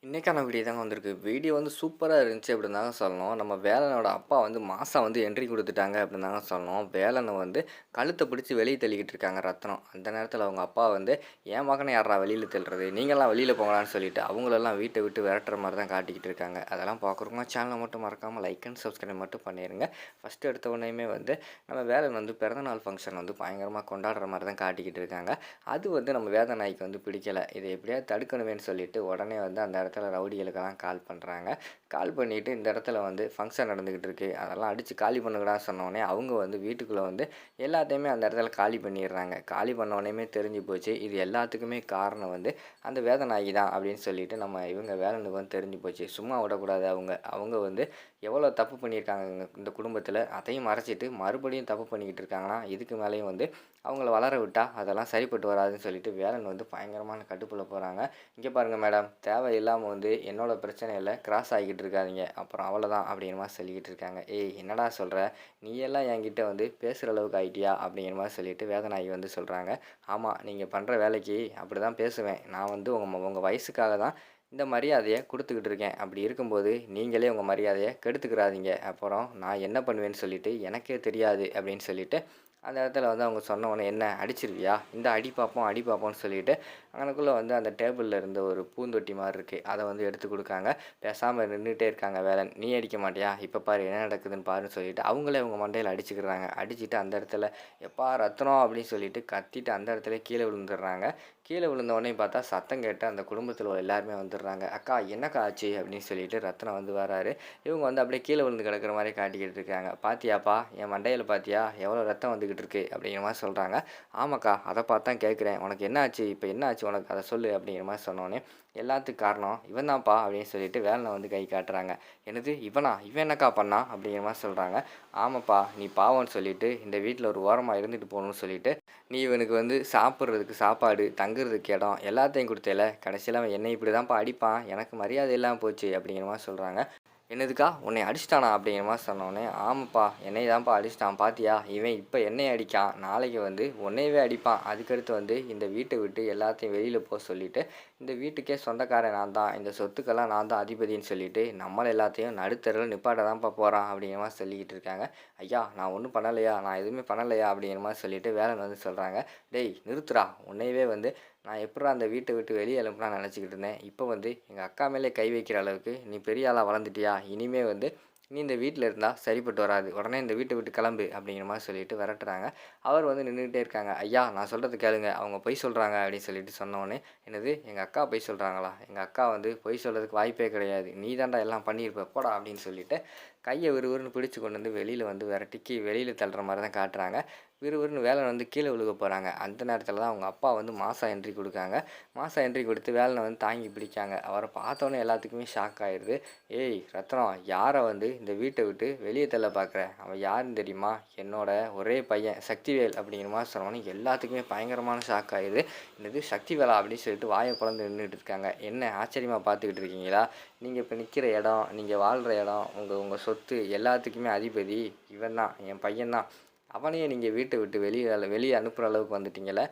இன்னைக்கான வீடியோ தாங்க வந்திருக்கு. வீடியோ வந்து சூப்பரா இருந்துச்சு அப்படின்னு தாங்க சொல்லணும். நம்ம வேலனோட அப்பா வந்து மாசா வந்து என்ட்ரி குடுத்துட்டாங்க அப்படின்னு தாங்க சொல்லணும். வேலன வந்து கழுத்த பிடிச்சு வெளிய தள்ளிக்கிட்டு இருக்காங்க ரத்னம். அந்த நேரத்தில அவங்க அப்பா வந்து, "என் மகன யார்றா வெளியில தள்ளுறது? நீங்கலாம் வெளியில போங்கடான்னு" சொல்லிட்டு அவங்களெல்லாம் வீட்ட விட்டு விரட்டுற மாரி தான் காட்டிக்கிட்டு இருக்காங்க. அதெல்லாம் பார்க்குறவங்க சேனல மட்டும் மறக்காம லைக் அண்ட் சப்ஸ்கிரைப் மட்டும் பண்ணிருங்க. ஃபர்ஸ்ட் எடுத்த உடனேயுமே வந்து நம்ம வேலன் வந்து பிறந்தநாள் ஃபங்ஷன் வந்து பயங்கரமா கொண்டாடுற மாரி தான் காட்டிக்கிட்டு இருக்காங்க. அது வந்து நம்ம வேத நாய்க்கு வந்து பிடிக்கல. இத எப்படியாவது தடுக்கணுமேன்னு சொல்லிட்டு உடனே வந்து அந்த இடத்துல ரவுடிகளுக்கெல்லாம் கால் பண்ணுறாங்க. கால் பண்ணிவிட்டு இந்த இடத்துல வந்து ஃபங்க்ஷன் நடந்துக்கிட்டு இருக்குது, அதெல்லாம் அடித்து காலி பண்ணுங்கடான்னு சொன்னோடனே அவங்க வந்து வீட்டுக்குள்ளே வந்து எல்லாத்தையுமே அந்த இடத்துல காலி பண்ணிடுறாங்க. காலி பண்ணோடனேயுமே தெரிஞ்சு போச்சு இது எல்லாத்துக்குமே காரணம் வந்து அந்த வேதநாயகி தான் அப்படின்னு சொல்லிட்டு நம்ம இவங்க வேலனுக்கு வந்து தெரிஞ்சு போச்சு. சும்மா விடக்கூடாது அவங்க அவங்க வந்து எவ்வளோ தப்பு பண்ணியிருக்காங்க இந்த குடும்பத்தில், அதையும் மறைச்சிட்டு மறுபடியும் தப்பு பண்ணிக்கிட்டு இருக்காங்கன்னா இதுக்கு மேலேயும் வந்து அவங்கள வளர விட்டால் அதெல்லாம் சரிப்பட்டு வராதுன்னு சொல்லிட்டு வேலன் வந்து பயங்கரமான கடுப்பில் போகிறாங்க. இங்கே பாருங்கள் மேடம், தேவையில்லாமல் வந்து என்னோட பிரச்சனையில் கிராஸ் ஆகிக்கிட்டு இருக்காதீங்க, அப்புறம் அவ்வளோதான் அப்படிங்கிற மாதிரி சொல்லிக்கிட்டு இருக்காங்க. ஏய் என்னடா சொல்கிற, நீ எல்லாம் என்கிட்ட வந்து பேசுகிற அளவுக்கு ஆயிட்டியா அப்படிங்கிற மாதிரி சொல்லிட்டு வேதநாயகி வந்து சொல்கிறாங்க. ஆமாம், நீங்கள் பண்ணுற வேலைக்கு அப்படி தான் பேசுவேன். நான் வந்து உங்கள் வயசுக்காக தான் இந்த மரியாதையை கொடுத்துக்கிட்டு இருக்கேன். அப்படி இருக்கும்போது நீங்களே உங்கள் மரியாதையை கெடுத்துக்கிறாதீங்க, அப்புறம் நான் என்ன பண்ணுவேன்னு சொல்லிட்டு எனக்கே தெரியாது அப்படின்னு சொல்லிட்டு அந்த இடத்துல வந்து அவங்க சொன்ன உடனே, என்ன அடிச்சிருவியா, இந்த அடி பார்ப்போம் அடி பார்ப்போம்னு சொல்லிட்டு அங்கனக்குள்ளே வந்து அந்த டேபிளில் இருந்த ஒரு பூந்தொட்டி மாதிரி இருக்குது, அதை வந்து எடுத்து கொடுக்காங்க. பேசாமல் நின்றுட்டே இருக்காங்க வேலன். நீ அடிக்க மாட்டியா, இப்போ பாரு என்ன நடக்குதுன்னு பாருன்னு சொல்லிட்டு அவங்களே அவங்க மண்டையில் அடிச்சுக்கிறாங்க. அடிச்சுட்டு அந்த இடத்துல எப்பா ரத்னம் அப்படின்னு சொல்லிட்டு கத்திட்டு அந்த இடத்துல கீழே விழுந்துடுறாங்க. கீழே விழுந்தவொடனே பார்த்தா சத்தம் கேட்டு அந்த குடும்பத்தில் உள்ள எல்லாருமே வந்துடுறாங்க. அக்கா என்னக்கா ஆச்சு அப்படின்னு சொல்லிட்டு ரத்னம் வந்து வராரு. இவங்க வந்து அப்படியே கீழே விழுந்து கிடக்குற மாதிரி காட்டிக்கிட்டு இருக்காங்க. பாத்தியாப்பா என் மண்டையில் பாத்தியா எவ்வளோ ரத்தம் வந்துக்கிட்டு இருக்கு அப்படிங்கிற மாதிரி சொல்கிறாங்க. ஆமாக்கா, அதை பார்த்து தான் கேட்குறேன், உனக்கு என்ன ஆச்சு, இப்போ என்ன ஆச்சு உனக்கு, அதை சொல்லு அப்படிங்கிற மாதிரி சொன்னோன்னே எல்லாத்துக்கும் காரணம் இவன் தான்ப்பா அப்படின்னு சொல்லிட்டு வேலனை வந்து கை காட்டுறாங்க. என்னது இவனா, இவன் என்னக்கா பண்ணா அப்படிங்கிற மாதிரி சொல்கிறாங்க. ஆமாப்பா, நீ பாவம்னு சொல்லிட்டு இந்த வீட்டில் ஒரு ஓரமாக இருந்துட்டு போகணும்னு சொல்லிட்டு நீ இவனுக்கு வந்து சாப்பிட்றதுக்கு சாப்பாடு, தங்குறதுக்கு இடம் எல்லாத்தையும் கொடுத்தேல, கடைசியில் அவன் என்னை இப்படி தான்ப்பா அடிப்பான், எனக்கு மரியாதை இல்லாமல் போச்சு அப்படிங்கிற மாதிரி சொல்கிறாங்க. என்னதுக்கா உன்னை அடிச்சிட்டானா அப்படிங்கிற மாதிரி சொன்னோடனே, ஆமாப்பா என்னை தான்ப்பா அடிச்சிட்டான், பாத்தியா இவன் இப்போ என்னையை அடிக்கான், நாளைக்கு வந்து உன்னையவே அடிப்பான், அதுக்கடுத்து வந்து இந்த வீட்டை விட்டு எல்லாத்தையும் வெளியில் போக சொல்லிவிட்டு இந்த வீட்டுக்கே சொந்தக்காரன் நான் தான், இந்த சொத்துக்கெல்லாம் நான் தான் அதிபதின்னு சொல்லிட்டு நம்மளை எல்லாத்தையும் நடுத்தெருவில் நிப்பாட்ட தான்ப்பா போகிறான் அப்படிங்கிற மாதிரி சொல்லிக்கிட்டு இருக்காங்க. ஐயா நான் ஒன்றும் பண்ணலையா, நான் எதுவுமே பண்ணலையா அப்படிங்கிற மாதிரி சொல்லிட்டு வேலன் வந்து சொல்கிறாங்க. டேய் நிறுத்துறா, உன்னையவே வந்து நான் எப்புட்றா அந்த வீட்டை விட்டு வெளியே அனுப்பலாம்னு நினச்சிக்கிட்டு இருந்தேன், இப்போ வந்து எங்கள் அக்கா மேலே கை வைக்கிற அளவுக்கு நீ பெரிய ஆளாக வளர்ந்துட்டியா, இனிமே வந்து நீ இந்த வீட்டில் இருந்தால் சரிப்பட்டு வராது, உடனே இந்த வீட்டை விட்டு கிளம்பு அப்படிங்கிற மாதிரி சொல்லிட்டு விரட்டுறாங்க. அவர் வந்து நின்றுக்கிட்டே இருக்காங்க. ஐயா நான் சொல்கிறது கேளுங்க, அவங்க பொய் சொல்கிறாங்க அப்படின்னு சொல்லிட்டு சொன்னோடனே, என்னது எங்கள் அக்கா பொய் சொல்கிறாங்களா, எங்கள் அக்கா வந்து பொய் சொல்கிறதுக்கு வாய்ப்பே கிடையாது, நீ தாண்டா எல்லாம் பண்ணியிருப்ப போடா அப்படின்னு சொல்லிட்டு கையை விறுவிறுன்னு பிடிச்சு கொண்டு வந்து வெளியில் வந்து விரட்டிக்கு வெளியில் தள்ளுற மாதிரி தான் காட்டுறாங்க. விறுவிறுன்னு வேலன் வந்து கீழே விழுக போகிறாங்க. அந்த நேரத்தில் தான் அவங்க அப்பா வந்து மாசா என்ட்ரி கொடுக்காங்க. மாசா என்ட்ரி கொடுத்து வேலனை வந்து தாங்கி பிடிக்காங்க. அவரை பார்த்தோன்னே எல்லாத்துக்குமே ஷாக் ஆயிடுது. ஏய் ரத்னம், யாரை வந்து இந்த வீட்டை விட்டு வெளியே தள்ள பார்க்குற, அவன் யாருன்னு தெரியுமா, என்னோட ஒரே பையன் சக்திவேல் அப்படிங்கிற மாதிரி சொன்னோன்னே எல்லாத்துக்குமே பயங்கரமான ஷாக் ஆயிடுது. என்னது சக்திவேலா அப்படின்னு சொல்லிட்டு வாயை பிளந்து நின்றுட்டு இருக்காங்க. என்ன ஆச்சரியமாக பார்த்துக்கிட்டு இருக்கீங்களா, நீங்கள் இப்போ நிற்கிற இடம், நீங்கள் வாழ்கிற இடம், உங்கள் சொத்து எல்லாத்துக்குமே அதிபதி இவன் தான், என் பையன்தான். அவனையே நீங்கள் வீட்டை விட்டு வெளியே அனுப்புகிற அளவுக்கு வந்துட்டீங்கல்ல,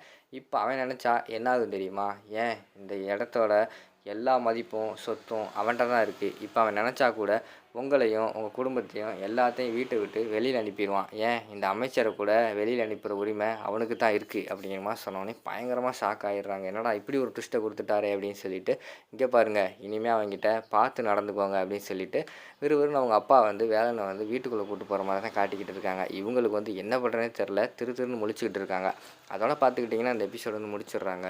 இப்போ அவன் நினச்சா என்ன ஆகும் தெரியுமா, ஏன் இந்த இடத்தோட எல்லா மதிப்பும் சொத்தும் அவன்கிட்ட தான் இருக்குது. இப்போ அவன் நினச்சா கூட உங்களையும் உங்கள் குடும்பத்தையும் எல்லாத்தையும் வீட்டை விட்டு வெளியில் அனுப்பிடுவான். ஏன் இந்த அமைச்சரை கூட வெளியில் அனுப்புகிற உரிமை அவனுக்கு தான் இருக்குது அப்படிங்கிற மாதிரி சொன்னோன்னே பயங்கரமாக ஷாக் ஆகிடுறாங்க. என்னடா இப்படி ஒரு ட்விஸ்ட்டை கொடுத்துட்டாரே அப்படின்னு சொல்லிட்டு, இங்கே பாருங்கள் இனிமேல் அவங்ககிட்ட பார்த்து நடந்துக்கோங்க அப்படின்னு சொல்லிட்டு விறுவிறுன்னு அவங்க அப்பா வந்து வேலனை வந்து வீட்டுக்குள்ளே கூட்டு போகிற மாதிரி தான் காட்டிக்கிட்டு இருக்காங்க. இவங்களுக்கு வந்து என்ன பண்ணுறதுனே தெரில, திரு திருன்னு முழிச்சுக்கிட்டு இருக்காங்க. அதோட பார்த்துக்கிட்டிங்கன்னா இந்த எபிசோட் வந்து முடிச்சிடுறாங்க.